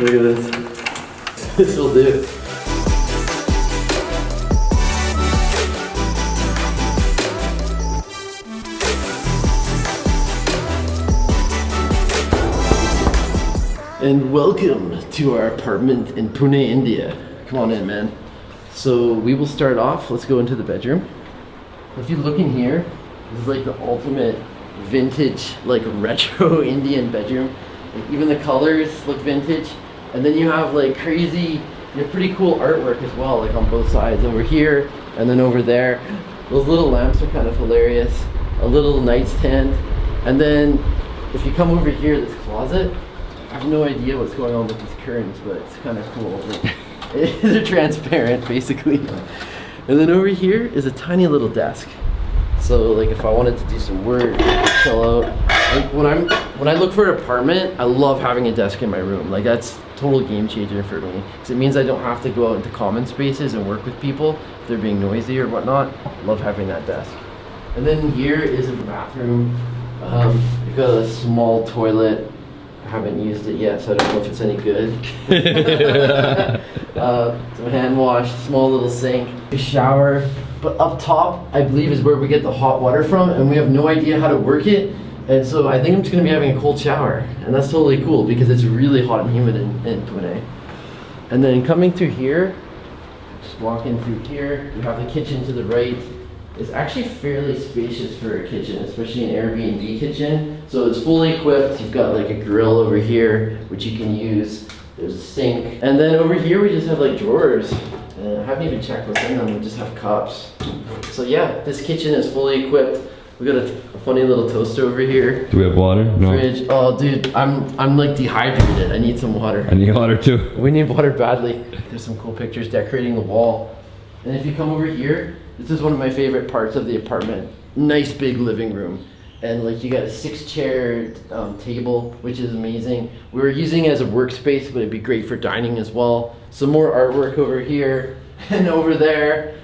Look at this. This will do. And welcome to our apartment in Pune, India. Come on in, man. So we will start off, let's go into the bedroom. If you look in here, this is like the ultimate vintage, like retro Indian bedroom. Like even the colors look vintage. And then you have like crazy, you have pretty cool artwork as well, like on both sides, over here and then over there. Those little lamps are kind of hilarious. A little nightstand. And then if you come over here, this closet, I have no idea what's going on with these curtains, but it's kind of cool. They're transparent, basically. And then over here is a tiny little desk. So, like, if I wanted to do some work, chill out. Like, when I look for an apartment, I love having a desk in my room. Like, that's a total game changer for me. Because it means I don't have to go out into common spaces and work with people if they're being noisy or whatnot. I love having that desk. And then here is a bathroom. You've got a small toilet. I haven't used it yet, so I don't know if it's any good. Some hand wash, small little sink, a shower. But up top, I believe, is where we get the hot water from, and we have no idea how to work it. And so I think I'm just gonna be having a cold shower. And that's totally cool because it's really hot and humid in Pune. And then coming through here, just walking through here, you have the kitchen to the right. It's actually fairly spacious for a kitchen, especially an Airbnb kitchen. So it's fully equipped. You've got like a grill over here, which you can use. There's a sink. And then over here, we just have like drawers. I haven't even checked what's in them. We just have cups. So yeah, this kitchen is fully equipped. We got a funny little toaster over here. Do we have water? No. Fridge. Oh, dude, I'm like dehydrated. I need some water. I need water too. We need water badly. There's some cool pictures decorating the wall. And if you come over here, this is one of my favorite parts of the apartment. Nice big living room. And like you got a 6-chair table, which is amazing. We were using it as a workspace, but it'd be great for dining as well. Some more artwork over here and over there.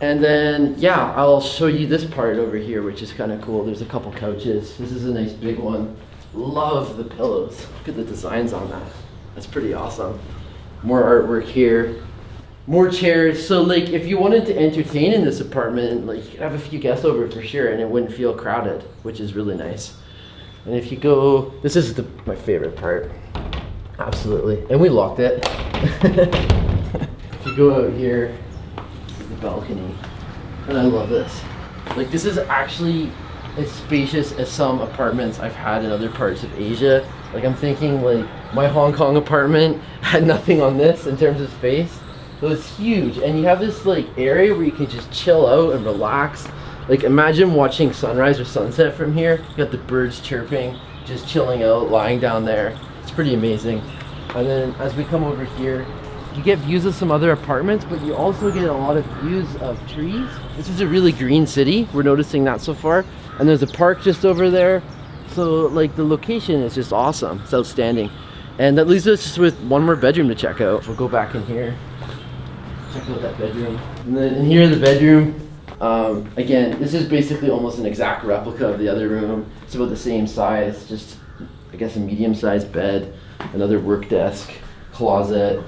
And then, yeah, I'll show you this part over here, which is kind of cool. There's a couple couches. This is a nice big one. Love the pillows. Look at the designs on that. That's pretty awesome. More artwork here. More chairs. So like if you wanted to entertain in this apartment, like you could have a few guests over for sure and it wouldn't feel crowded, which is really nice. And if you go, this is my favorite part. Absolutely. And we locked it. If you go out here, this is the balcony. And I love this. Like this is actually as spacious as some apartments I've had in other parts of Asia. Like I'm thinking like my Hong Kong apartment had nothing on this in terms of space. So it's huge, and you have this like area where you can just chill out and relax. Like imagine watching sunrise or sunset from here. You got the birds chirping, just chilling out, lying down there. It's pretty amazing. And then as we come over here, you get views of some other apartments, but you also get a lot of views of trees. This is a really green city. We're noticing that so far. And there's a park just over there. So like the location is just awesome. It's outstanding. And that leaves us just with one more bedroom to check out. We'll go back in here. Check out that bedroom. And then in here, the bedroom, again, this is basically almost an exact replica of the other room. It's about the same size, just, I guess, a medium-sized bed, another work desk, closet,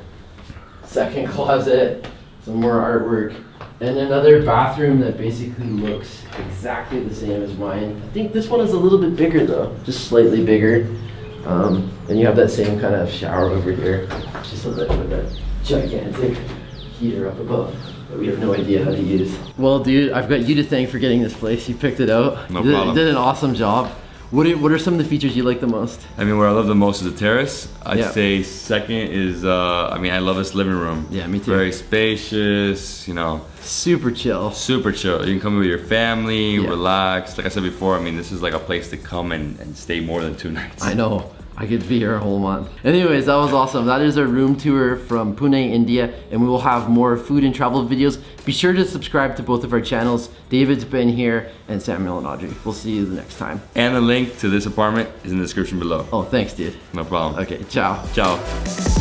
second closet, some more artwork, and another bathroom that basically looks exactly the same as mine. I think this one is a little bit bigger though, just slightly bigger. And you have that same kind of shower over here, just with that gigantic heater up above that we have no idea how to use. Well, dude, I've got you to thank for getting this place. You picked it out. No problem. You did an awesome job. What are some of the features you like the most? I mean, what I love the most is the terrace. I'd Yeah. say second is, I mean, I love this living room. Yeah, me too. Very spacious, you know. Super chill. Super chill. You can come with your family, Yeah. relax. Like I said before, I mean, this is like a place to come and stay more than 2 nights. I know. I could be here a whole month. Anyways, that was awesome. That is our room tour from Pune, India, and we will have more food and travel videos. Be sure to subscribe to both of our channels. David's been here, and Samuel and Audrey. We'll see you the next time. And the link to this apartment is in the description below. Oh, thanks, dude. No problem. Okay, ciao. Ciao.